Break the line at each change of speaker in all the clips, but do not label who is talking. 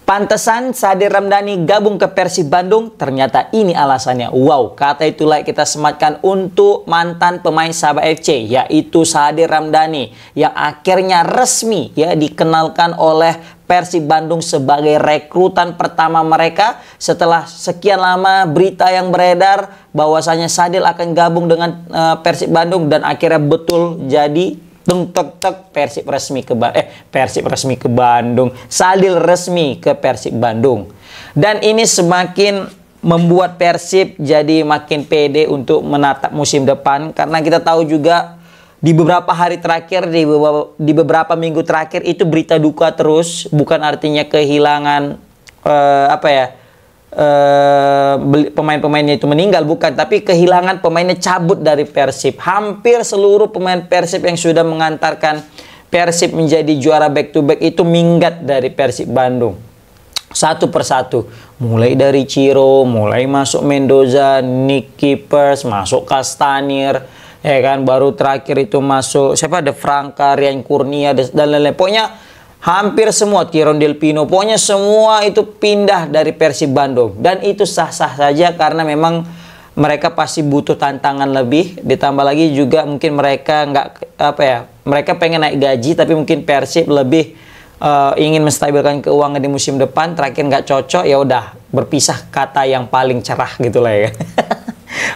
Pantesan Sadir Ramdhani gabung ke Persib Bandung, ternyata ini alasannya. Wow, kata itu like kita sematkan untuk mantan pemain Sabah FC, yaitu Sadir Ramdhani, yang akhirnya resmi ya dikenalkan oleh Persib Bandung sebagai rekrutan pertama mereka setelah sekian lama berita yang beredar bahwasanya Sadil akan gabung dengan Persib Bandung, dan akhirnya betul jadi. Persib resmi ke Bandung. Sadil resmi ke Persib Bandung. Dan ini semakin membuat Persib jadi makin pede untuk menatap musim depan, karena kita tahu juga di beberapa hari terakhir, di beberapa minggu terakhir itu berita duka terus. Bukan artinya kehilangan pemain-pemainnya itu meninggal, bukan, tapi kehilangan pemainnya cabut dari Persib. Hampir seluruh pemain Persib yang sudah mengantarkan Persib menjadi juara back to back itu minggat dari Persib Bandung. Satu persatu, mulai dari Ciro, mulai masuk Mendoza, Nick Keepers, masuk Castanir, ya kan, baru terakhir itu masuk siapa, ada Franka, Rian Kurnia dan lain-lain. Pokoknya hampir semua, Tyrone Delpino, pokoknya semua itu pindah dari Persib Bandung. Dan itu sah-sah saja karena memang mereka pasti butuh tantangan lebih. Ditambah lagi juga mungkin mereka mereka pengen naik gaji, tapi mungkin Persib lebih ingin menstabilkan keuangan di musim depan. Terakhir nggak cocok, ya udah berpisah, kata yang paling cerah gitulah ya.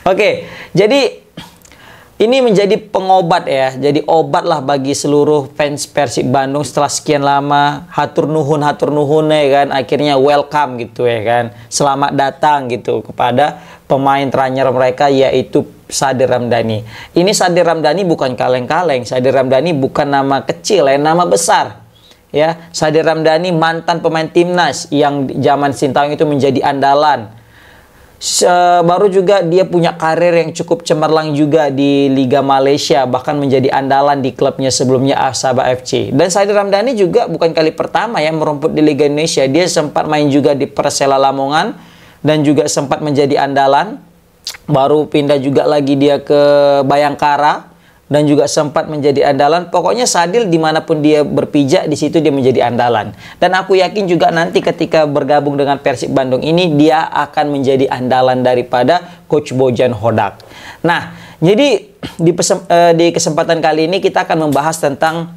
Oke, jadi ini menjadi pengobat ya, jadi obat lah bagi seluruh fans Persib Bandung setelah sekian lama hatur nuhun ya kan, akhirnya welcome gitu ya kan, selamat datang gitu kepada pemain teranyar mereka, yaitu Sadir Ramdhani. Ini Sadir Ramdhani bukan kaleng-kaleng, Sadir Ramdhani bukan nama kecil ya, nama besar ya. Sadir Ramdhani mantan pemain timnas yang zaman Sintayong itu menjadi andalan. Baru juga dia punya karir yang cukup cemerlang juga di Liga Malaysia, bahkan menjadi andalan di klubnya sebelumnya, Sabah FC. Dan Sadir Ramdhani juga bukan kali pertama ya merumput di Liga Indonesia. Dia sempat main juga di Persela Lamongan dan juga sempat menjadi andalan. Baru pindah juga lagi dia ke Bayangkara dan juga sempat menjadi andalan. Pokoknya Sadil dimanapun dia berpijak, di situ dia menjadi andalan. Dan aku yakin juga nanti ketika bergabung dengan Persib Bandung ini, dia akan menjadi andalan daripada Coach Bojan Hodak. Nah, jadi di kesempatan kali ini kita akan membahas tentang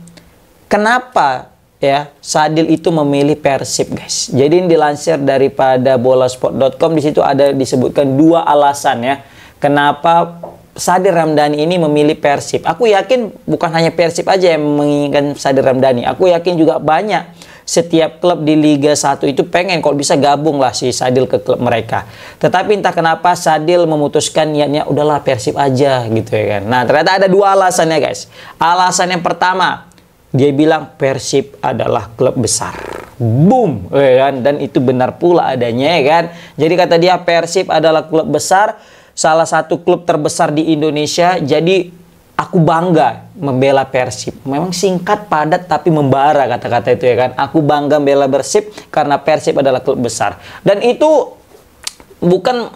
kenapa ya Sadil itu memilih Persib, guys. Jadi ini dilansir daripada bolasport.com, di situ ada disebutkan dua alasan ya kenapa Sadir Ramdhani ini memilih Persib. Aku yakin bukan hanya Persib aja yang menginginkan Sadir Ramdhani. Aku yakin juga banyak setiap klub di Liga 1 itu pengen kalau bisa gabung lah si Sadil ke klub mereka. Tetapi entah kenapa Sadil memutuskan niatnya udahlah Persib aja gitu ya kan. Nah, ternyata ada dua alasannya, guys. Alasan yang pertama, dia bilang Persib adalah klub besar. Boom, ya kan? Dan itu benar pula adanya ya kan. Jadi kata dia Persib adalah klub besar, salah satu klub terbesar di Indonesia, jadi aku bangga membela Persib. Memang singkat, padat, tapi membara kata-kata itu ya kan. Aku bangga membela Persib karena Persib adalah klub besar. Dan itu bukan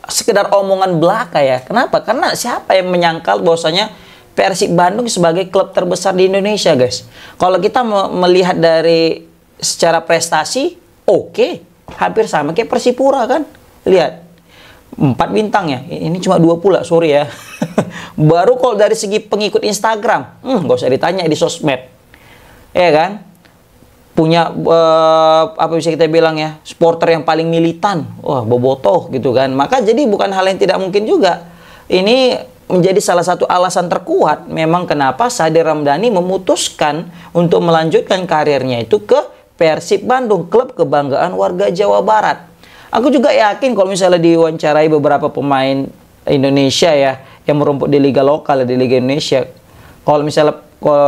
sekedar omongan belaka ya. Kenapa? Karena siapa yang menyangkal bahwasanya Persib Bandung sebagai klub terbesar di Indonesia, guys. Kalau kita melihat dari secara prestasi, oke, hampir sama kayak Persipura kan. Lihat, 4 bintang ya, ini cuma 2 pula, sorry ya. Baru kalau dari segi pengikut Instagram, gak usah ditanya di sosmed, ya kan, punya apa bisa kita bilang ya, supporter yang paling militan, wah bobotoh gitu kan. Maka jadi bukan hal yang tidak mungkin juga. Ini menjadi salah satu alasan terkuat memang kenapa Sadir Ramdhani memutuskan untuk melanjutkan karirnya itu ke Persib Bandung, klub kebanggaan warga Jawa Barat. Aku juga yakin kalau misalnya diwawancarai beberapa pemain Indonesia ya yang merumput di liga lokal, di Liga Indonesia, kalau misalnya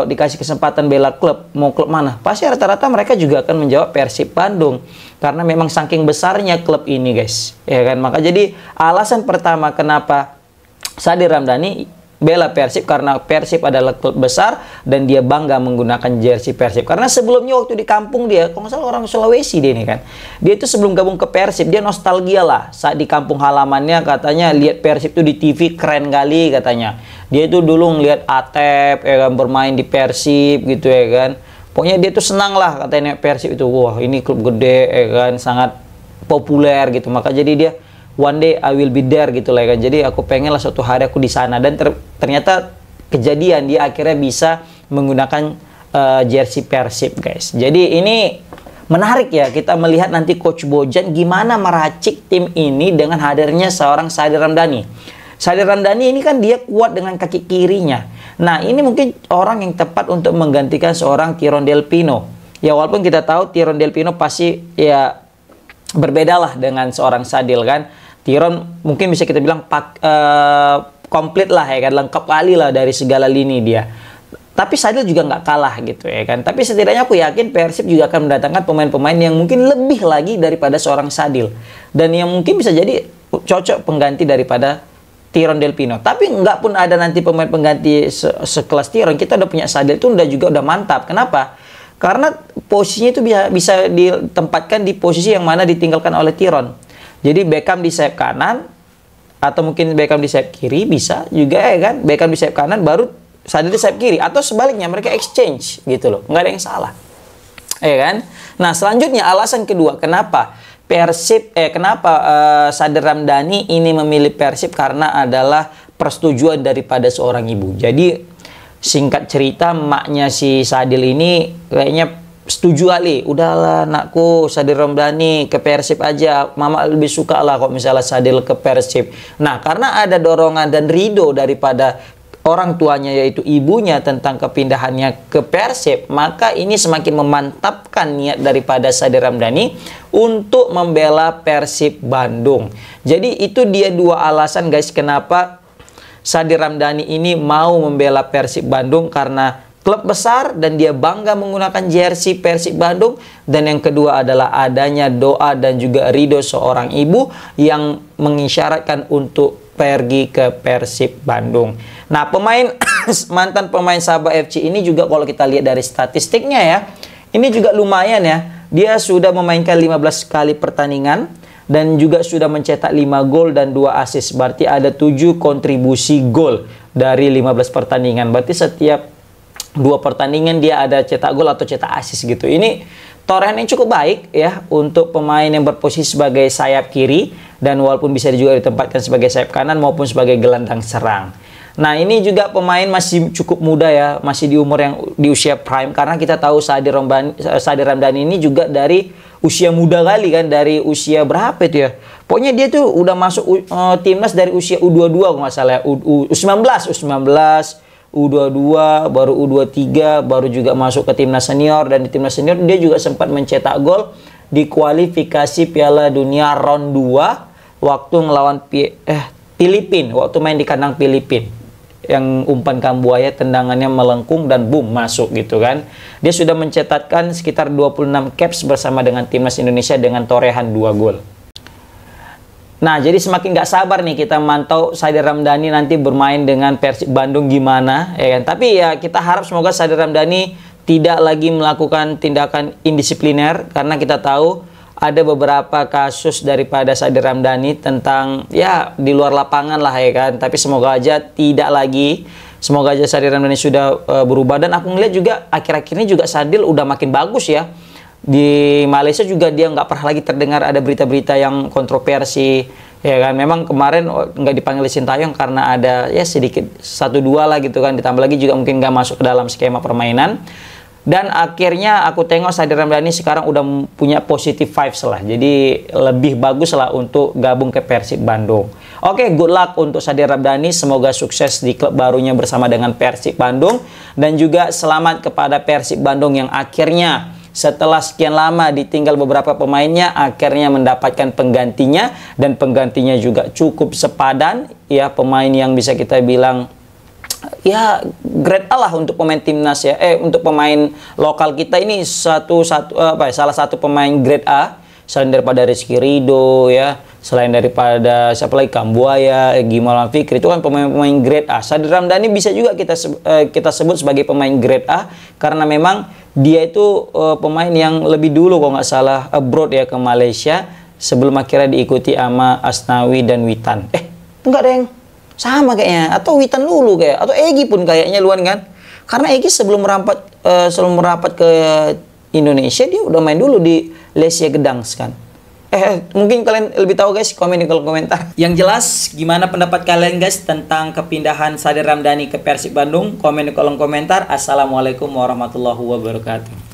dikasih kesempatan bela klub, mau klub mana, pasti rata-rata mereka juga akan menjawab Persib Bandung karena memang saking besarnya klub ini, guys, ya kan. Maka jadi alasan pertama kenapa Sadir Ramdhani bela Persib karena Persib adalah klub besar dan dia bangga menggunakan jersey Persib. Karena sebelumnya waktu di kampung dia, kalau nggak salah orang Sulawesi dia nih kan, dia itu sebelum gabung ke Persib dia nostalgia lah saat di kampung halamannya, katanya lihat Persib itu di TV keren kali katanya. Dia itu dulu ngelihat Atep ya kan, bermain di Persib gitu ya kan. Pokoknya dia tuh senang lah katanya Persib itu. Wah, ini klub gede kan, sangat populer gitu. Maka jadi dia one day I will be there gitu lah kan. Jadi aku pengen lah suatu hari aku di sana, dan ternyata kejadian dia akhirnya bisa menggunakan jersey Persib, guys. Jadi ini menarik ya, kita melihat nanti Coach Bojan gimana meracik tim ini dengan hadirnya seorang Sadir Ramdhani. Sadir Ramdhani ini kan dia kuat dengan kaki kirinya. Nah, ini mungkin orang yang tepat untuk menggantikan seorang Tyrone Del Pino. Ya, walaupun kita tahu Tyrone Del Pino pasti ya berbeda lah dengan seorang Sadil kan. Tyrone mungkin bisa kita bilang komplit lah ya kan, lengkap kali lah dari segala lini dia. Tapi Sadil juga nggak kalah gitu ya kan. Tapi setidaknya aku yakin Persib juga akan mendatangkan pemain-pemain yang mungkin lebih lagi daripada seorang Sadil. Dan yang mungkin bisa jadi cocok pengganti daripada Tyrone Del Pino. Tapi nggak pun ada nanti pemain pengganti sekelas Tyrone, kita udah punya Sadil itu juga udah mantap. Kenapa? Karena posisinya itu bisa ditempatkan di posisi yang mana ditinggalkan oleh Tyrone. Jadi Beckham di sayap kanan, atau mungkin Beckham di sayap kiri, bisa juga ya kan. Beckham di sayap kanan baru Sadil di sayap kiri, atau sebaliknya mereka exchange gitu loh, nggak ada yang salah, ya kan? Nah, selanjutnya alasan kedua kenapa Sadir Ramdhani ini memilih Persib, karena adalah persetujuan daripada seorang ibu. Jadi singkat cerita, maknya si Sadil ini kayaknya setuju kali, udahlah nakku Sadir Ramdhani ke Persib aja, mama lebih suka lah kok misalnya Sadil ke Persib. Nah, karena ada dorongan dan ridho daripada orang tuanya yaitu ibunya tentang kepindahannya ke Persib, maka ini semakin memantapkan niat daripada Sadir Ramdhani untuk membela Persib Bandung. Jadi itu dia dua alasan, guys, kenapa Sadir Ramdhani ini mau membela Persib Bandung, karena klub besar dan dia bangga menggunakan jersey Persib Bandung, dan yang kedua adalah adanya doa dan juga ridho seorang ibu yang mengisyaratkan untuk pergi ke Persib Bandung. Nah, mantan pemain Sabah FC ini juga kalau kita lihat dari statistiknya ya, ini juga lumayan ya. Dia sudah memainkan 15 kali pertandingan dan juga sudah mencetak 5 gol dan 2 assist. Berarti ada 7 kontribusi gol dari 15 pertandingan. Berarti setiap 2 pertandingan dia ada cetak gol atau cetak assist gitu. Ini torehan yang cukup baik ya untuk pemain yang berposisi sebagai sayap kiri, dan walaupun bisa juga ditempatkan sebagai sayap kanan maupun sebagai gelandang serang. Nah, ini juga pemain masih cukup muda ya, masih di umur yang di usia prime, karena kita tahu Sadir Ramdhani ini juga dari usia muda kali kan, dari usia berapa itu ya? Pokoknya dia tuh udah masuk timnas dari usia U22 kalau nggak salah, U19, U22, baru U23, baru juga masuk ke timnas senior, dan di timnas senior dia juga sempat mencetak gol di kualifikasi Piala Dunia round 2 waktu ngelawan Filipina, waktu main di kandang Filipina, yang umpan Kambuaya tendangannya melengkung dan boom masuk gitu kan. Dia sudah mencetakkan sekitar 26 caps bersama dengan timnas Indonesia dengan torehan 2 gol. Nah, jadi semakin nggak sabar nih kita mantau Sadir Ramdhani nanti bermain dengan Persib Bandung gimana, ya kan? Tapi ya kita harap semoga Sadir Ramdhani tidak lagi melakukan tindakan indisipliner, karena kita tahu ada beberapa kasus daripada Sadir Ramdhani tentang ya di luar lapangan lah ya kan. Tapi semoga aja tidak lagi. Semoga aja Sadir Ramdhani sudah berubah. Dan aku ngeliat juga akhir-akhir ini juga Sadil udah makin bagus ya. Di Malaysia juga dia nggak pernah lagi terdengar ada berita-berita yang kontroversi ya kan. Memang kemarin nggak dipanggil Sintayong karena ada ya sedikit 1-2 lah gitu kan. Ditambah lagi juga mungkin nggak masuk ke dalam skema permainan. Dan akhirnya aku tengok Sadir Ramdhani sekarang udah punya positive vibes lah. Jadi lebih bagus lah untuk gabung ke Persib Bandung. Oke, good luck untuk Sadir Ramdhani. Semoga sukses di klub barunya bersama dengan Persib Bandung. Dan juga selamat kepada Persib Bandung yang akhirnya setelah sekian lama ditinggal beberapa pemainnya, akhirnya mendapatkan penggantinya. Dan penggantinya juga cukup sepadan. Ya, pemain yang bisa kita bilang ya grade A lah untuk pemain timnas ya. Untuk pemain lokal kita ini salah satu pemain grade A, selain daripada Rizky Ridho ya, selain daripada siapa lagi, Kambuaya, Gimal Fikri, itu kan pemain-pemain grade A. Sadir Ramdhani bisa juga kita sebut sebagai pemain grade A, karena memang dia itu pemain yang lebih dulu kalau nggak salah abroad ya ke Malaysia, sebelum akhirnya diikuti sama Asnawi dan Witan. Enggak deng, sama kayaknya, atau Witan dulu kayak, atau Egy pun kayaknya luan kan. Karena Egy sebelum merapat ke Indonesia dia udah main dulu di Lesia Gdansk kan. Mungkin kalian lebih tahu guys, komen di kolom komentar. Yang jelas, gimana pendapat kalian guys tentang kepindahan Sadil Ramdhani ke Persib Bandung? Komen di kolom komentar. Assalamualaikum warahmatullahi wabarakatuh.